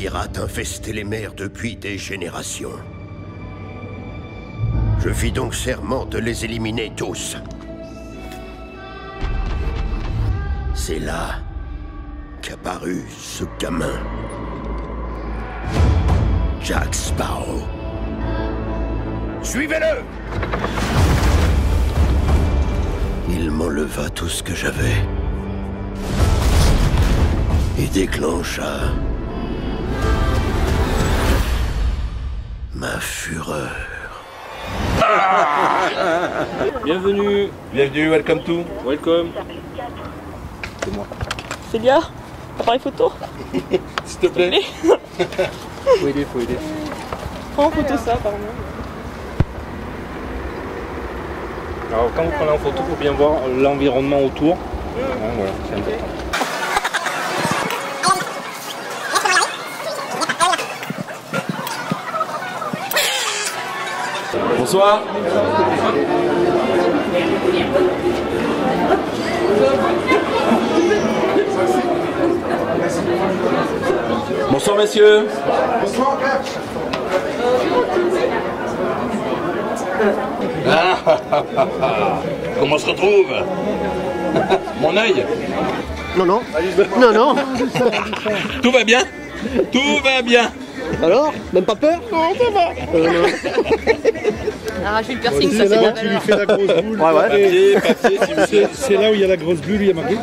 pirates infestaient les mers depuis des générations. Je fis donc serment de les éliminer tous. C'est là qu'apparut ce gamin. Jack Sparrow. Suivez-le! Il m'enleva tout ce que j'avais. Et déclencha ma fureur. Bienvenue. Bienvenue, welcome to. Welcome. C'est moi. Célia, appareil photo. S'il te plaît. Faut aider. Prends en photo ça, pardon. Alors quand vous prenez en photo, il faut bien voir l'environnement autour. Voilà, c'est important. Bonsoir. Bonsoir messieurs. Bonsoir. Comment on se retrouve? Mon œil? Non. Tout va bien? Tout va bien. Alors? Même pas peur? Non, ça va. Arracher le piercing, ça C'est c'est là la où tu lui valeur. fais la grosse boule. Papier, s'il vous plaît. C'est là où il y a la grosse bulle, il y a marqué.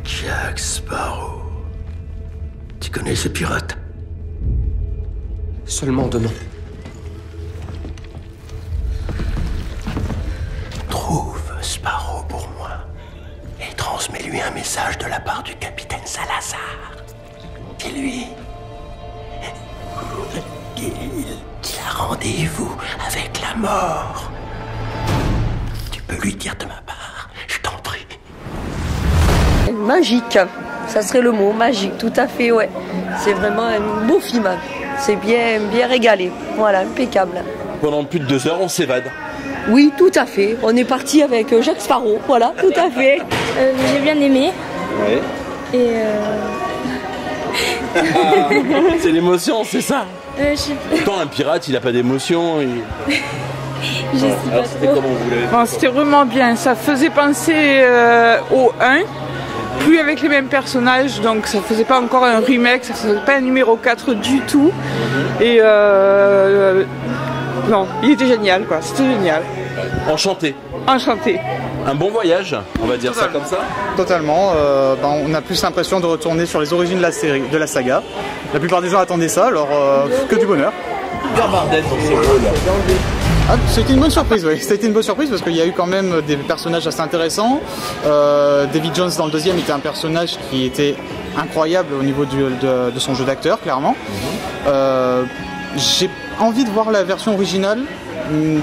Jack Sparrow. Tu connais ces pirates? Seulement de nom. Trouve Sparrow pour moi et transmets-lui un message de la part du capitaine Salazar. Dis-lui qu'il a rendez-vous avec la mort. Tu peux lui dire de ma part, je t'en prie. Magique, ça serait le mot, magique, tout à fait, ouais. C'est vraiment un beau film, c'est bien régalé, voilà, impeccable. Pendant plus de 2 heures, on s'évade. Oui, tout à fait, on est parti avec Jack Sparrow, voilà, tout à fait. J'ai bien aimé. Ouais. Et C'est l'émotion, c'est ça. je sais Pourtant, un pirate, il a pas d'émotion. je sais Alors, pas c'était trop. comment vous l'avez? Bon, c'était vraiment bien, ça faisait penser au 1, plus avec les mêmes personnages, donc ça faisait pas encore un remake, ça faisait pas un numéro 4 du tout. Et non, il était génial quoi, c'était génial. Enchanté. Enchanté. Un bon voyage, on va dire ça comme ça. Totalement, on a plus l'impression de retourner sur les origines de la série, de la saga. La plupart des gens attendaient ça, alors que du bonheur. Pierre Bardet dans ce rôle. Ah, c'était une bonne surprise, oui. C'était une bonne surprise parce qu'il y a eu quand même des personnages assez intéressants. David Jones dans le deuxième était un personnage qui était incroyable au niveau de son jeu d'acteur, clairement. J'ai envie de voir la version originale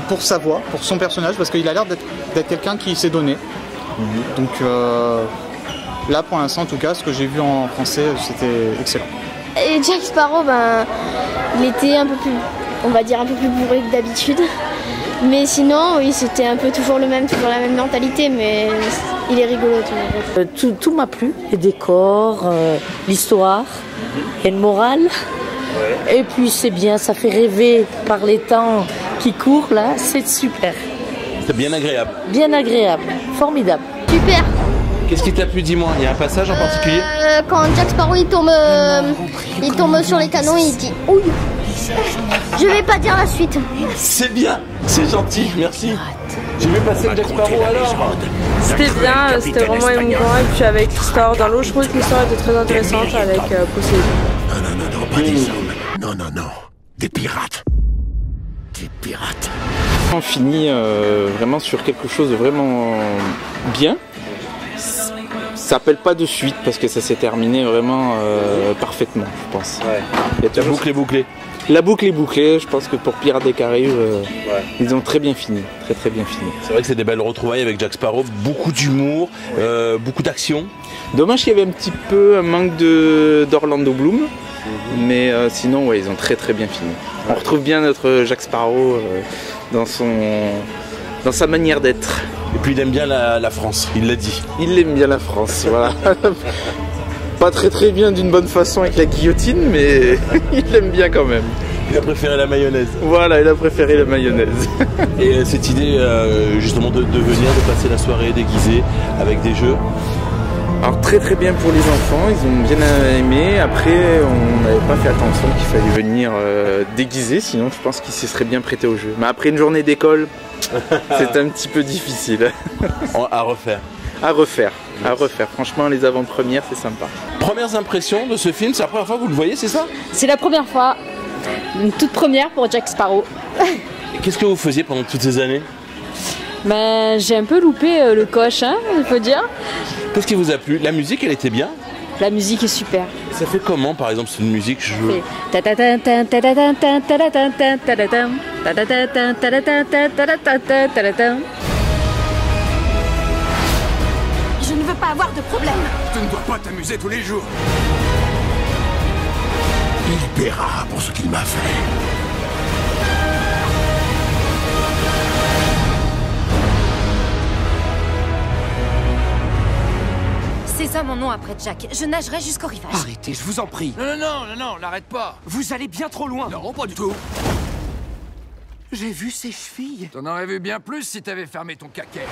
pour sa voix, pour son personnage, parce qu'il a l'air d'être quelqu'un qui s'est donné. Donc là, pour l'instant, en tout cas, ce que j'ai vu en français, c'était excellent. Et Jack Sparrow, il était un peu plus, on va dire un peu plus bourré que d'habitude. Mais sinon, oui, c'était un peu toujours la même mentalité, mais il est rigolo toujours. Tout m'a plu, les décors, l'histoire, il y a une morale. Et puis c'est bien, ça fait rêver par les temps qui courent là, c'est super. C'est bien agréable. Bien agréable, formidable. Super. Qu'est-ce qui t'a plu, dis-moi? Il y a un passage en particulier? Quand Jack Sparrow il tombe sur les canons, il dit ouille. Je vais pas dire la suite. C'est bien, c'est gentil, merci. J'ai vu passer le Jack Sparrow alors. C'était bien, c'était vraiment émouvant. Et puis avec l'histoire dans l'eau, je trouvais que l'histoire était très intéressante avec Poséidon. Non, pas des hommes. Non. Des pirates. Des pirates. On finit vraiment sur quelque chose de vraiment bien. Ça appelle pas de suite parce que ça s'est terminé vraiment parfaitement, je pense. Ouais. La boucle est bouclée. La boucle est bouclée, je pense que pour Pirates des Caraïbes, ils ont très bien fini, très bien fini. C'est vrai que c'est des belles retrouvailles avec Jack Sparrow, beaucoup d'humour, beaucoup d'action. Dommage qu'il y avait un petit peu un manque d'Orlando Bloom, mais sinon ouais, ils ont très bien fini. On retrouve bien notre Jack Sparrow dans sa manière d'être. Et puis il aime bien la France, il l'a dit. Il aime bien la France, voilà. Pas très bien d'une bonne façon avec la guillotine, mais il aime bien quand même. Il a préféré la mayonnaise. Voilà, il a préféré la mayonnaise. Et cette idée justement de venir, de passer la soirée déguisée avec des jeux. Alors très bien pour les enfants, ils ont bien aimé. Après, on n'avait pas fait attention qu'il fallait venir déguisé, sinon je pense qu'ils se seraient bien prêtés au jeu. Mais après une journée d'école, c'est un petit peu difficile. À refaire. À refaire. Franchement, les avant-premières, c'est sympa. Premières impressions de ce film, c'est la première fois que vous le voyez, c'est ça? C'est la première fois, une toute première pour Jack Sparrow. Qu'est-ce que vous faisiez pendant toutes ces années? Ben, j'ai un peu loupé le coche, hein, il faut dire. Qu'est-ce qui vous a plu? La musique, elle était bien? La musique est super. Ça fait comment, par exemple, cette musique? Je ne veux pas avoir de problème. Tu ne dois pas t'amuser tous les jours. Il paiera pour ce qu'il m'a fait. C'est ça mon nom après Jack. Je nagerai jusqu'au rivage. Arrêtez, je vous en prie. Non, n'arrête pas. Vous allez bien trop loin. Non, pas du tout. J'ai vu ses chevilles. T'en aurais vu bien plus si t'avais fermé ton caquet.